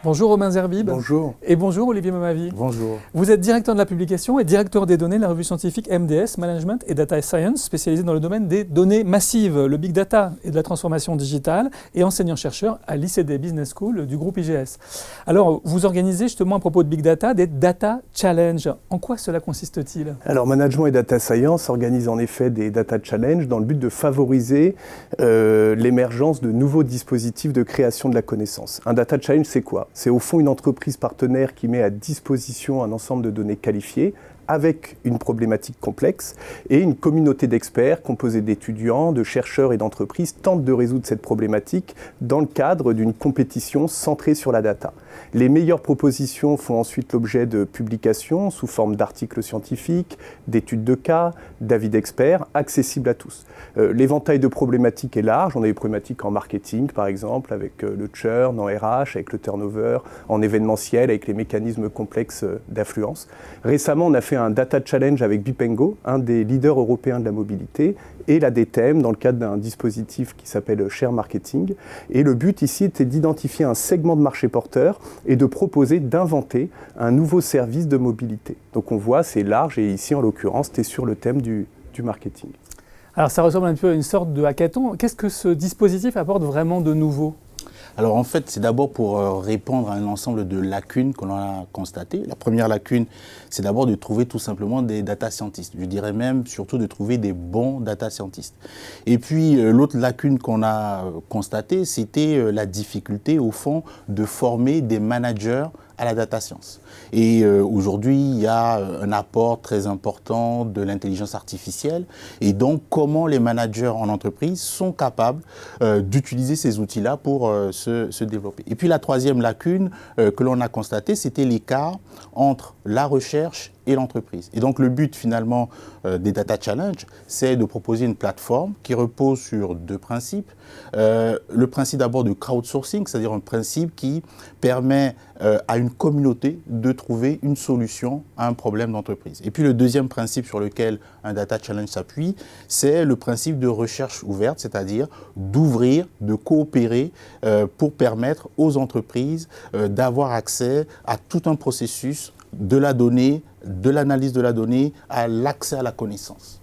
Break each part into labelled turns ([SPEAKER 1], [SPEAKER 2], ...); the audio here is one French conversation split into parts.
[SPEAKER 1] Bonjour Romain Zerbib.
[SPEAKER 2] Bonjour.
[SPEAKER 1] Et bonjour Olivier Mamavi.
[SPEAKER 2] Bonjour.
[SPEAKER 1] Vous êtes directeur de la publication et directeur des données de la revue scientifique MDS, Management et Data Science, spécialisé dans le domaine des données massives, le big data et de la transformation digitale, et enseignant-chercheur à l'ICD Business School du groupe IGS. Alors, vous organisez justement à propos de big data des Data Challenge. En quoi cela consiste-t-il ?
[SPEAKER 2] Alors, Management et Data Science organisent en effet des Data Challenge dans le but de favoriser l'émergence de nouveaux dispositifs de création de la connaissance. Un Data Challenge, c'est quoi ? C'est au fond une entreprise partenaire qui met à disposition un ensemble de données qualifiées avec une problématique complexe et une communauté d'experts composée d'étudiants, de chercheurs et d'entreprises tente de résoudre cette problématique dans le cadre d'une compétition centrée sur la data. Les meilleures propositions font ensuite l'objet de publications sous forme d'articles scientifiques, d'études de cas, d'avis d'experts, accessibles à tous. L'éventail de problématiques est large. On a des problématiques en marketing, par exemple, avec le churn, en RH, avec le turnover, en événementiel, avec les mécanismes complexes d'affluence. Récemment, on a fait un Data Challenge avec Bipengo, un des leaders européens de la mobilité, et la DTM dans le cadre d'un dispositif qui s'appelle Share Marketing. Et le but ici était d'identifier un segment de marché porteur et de proposer d'inventer un nouveau service de mobilité. Donc on voit, c'est large, et ici en l'occurrence, c'était sur le thème du marketing.
[SPEAKER 1] Alors ça ressemble un peu à une sorte de hackathon. Qu'est-ce que ce dispositif apporte vraiment de nouveau ?
[SPEAKER 3] Alors en fait, c'est d'abord pour répondre à un ensemble de lacunes que l'on a constatées. La première lacune, c'est d'abord de trouver tout simplement des data scientists. Je dirais même surtout de trouver des bons data scientists. Et puis l'autre lacune qu'on a constatée, c'était la difficulté au fond de former des managers à la data science. Et aujourd'hui, il y a un apport très important de l'intelligence artificielle. Et donc, comment les managers en entreprise sont capables d'utiliser ces outils-là pour se développer. Et puis, la troisième lacune que l'on a constatée, c'était l'écart entre la recherche et l'entreprise. Et donc, le but, finalement, des Data Challenge, c'est de proposer une plateforme qui repose sur deux principes. Le principe d'abord de crowdsourcing, c'est-à-dire un principe qui permet à une communauté de trouver une solution à un problème d'entreprise. Et puis le deuxième principe sur lequel un Data Challenge s'appuie, c'est le principe de recherche ouverte, c'est-à-dire d'ouvrir, de coopérer pour permettre aux entreprises d'avoir accès à tout un processus de la donnée, de l'analyse de la donnée, à l'accès à la connaissance.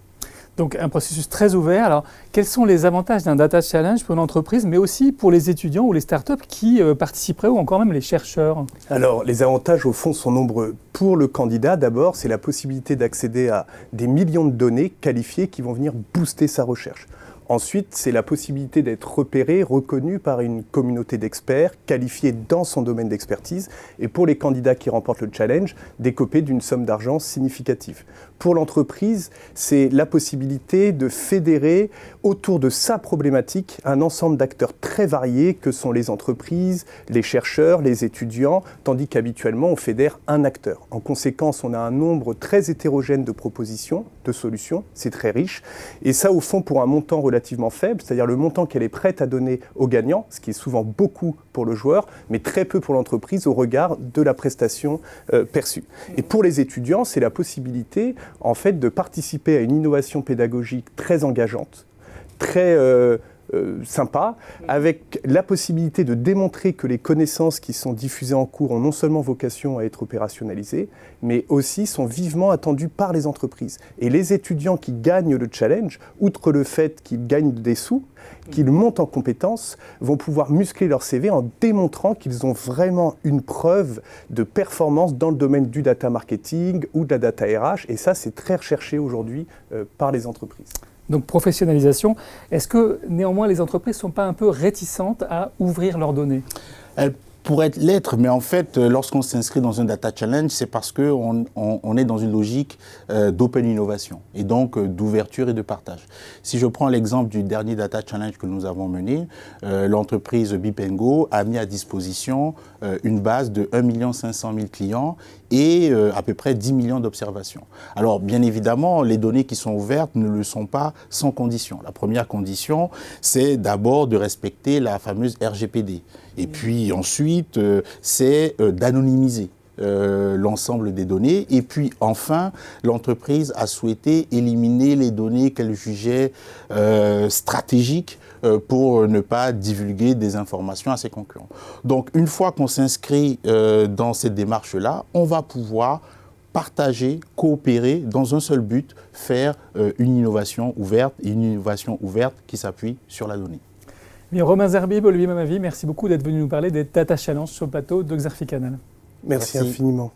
[SPEAKER 1] Donc un processus très ouvert. Alors quels sont les avantages d'un Data Challenge pour une entreprise, mais aussi pour les étudiants ou les startups qui participeraient, ou encore même les chercheurs ?
[SPEAKER 2] Alors les avantages au fond sont nombreux. Pour le candidat, d'abord, c'est la possibilité d'accéder à des millions de données qualifiées qui vont venir booster sa recherche. Ensuite, c'est la possibilité d'être repéré, reconnu par une communauté d'experts qualifiés dans son domaine d'expertise. Et pour les candidats qui remportent le challenge, d'écoper d'une somme d'argent significative. Pour l'entreprise, c'est la possibilité de fédérer autour de sa problématique un ensemble d'acteurs très variés que sont les entreprises, les chercheurs, les étudiants, tandis qu'habituellement, on fédère un acteur. En conséquence, on a un nombre très hétérogène de propositions, de solutions, c'est très riche. Et ça, au fond, pour un montant relativement faible, c'est-à-dire le montant qu'elle est prête à donner au gagnant, ce qui est souvent beaucoup pour le joueur, mais très peu pour l'entreprise au regard de la prestation perçue. Et pour les étudiants, c'est la possibilité, en fait, de participer à une innovation pédagogique très engageante, très sympa, avec la possibilité de démontrer que les connaissances qui sont diffusées en cours ont non seulement vocation à être opérationnalisées, mais aussi sont vivement attendues par les entreprises. Et les étudiants qui gagnent le challenge, outre le fait qu'ils gagnent des sous, qu'ils montent en compétences, vont pouvoir muscler leur CV en démontrant qu'ils ont vraiment une preuve de performance dans le domaine du data marketing ou de la data RH. Et ça, c'est très recherché aujourd'hui par les entreprises.
[SPEAKER 1] Donc professionnalisation. Est-ce que néanmoins les entreprises ne sont pas un peu réticentes à ouvrir leurs données ?
[SPEAKER 3] Elles pourraient l'être, mais en fait, lorsqu'on s'inscrit dans un Data Challenge, c'est parce qu'on est dans une logique d'open innovation et donc d'ouverture et de partage. Si je prends l'exemple du dernier Data Challenge que nous avons mené, l'entreprise Bipengo a mis à disposition une base de 1 500 000 clients et à peu près 10 millions d'observations. Alors, bien évidemment, les données qui sont ouvertes ne le sont pas sans condition. La première condition, c'est d'abord de respecter la fameuse RGPD. Et puis ensuite, c'est d'anonymiser. l'ensemble des données. Et puis enfin, l'entreprise a souhaité éliminer les données qu'elle jugeait stratégiques pour ne pas divulguer des informations à ses concurrents. Donc une fois qu'on s'inscrit dans cette démarche-là, on va pouvoir partager, coopérer dans un seul but, faire une innovation ouverte qui s'appuie sur la donnée.
[SPEAKER 1] Bien, Romain Zerbib, Olivier Mamavi, merci beaucoup d'être venu nous parler des Data Challenge sur le plateau de Xerfi Canal.
[SPEAKER 2] Merci infiniment.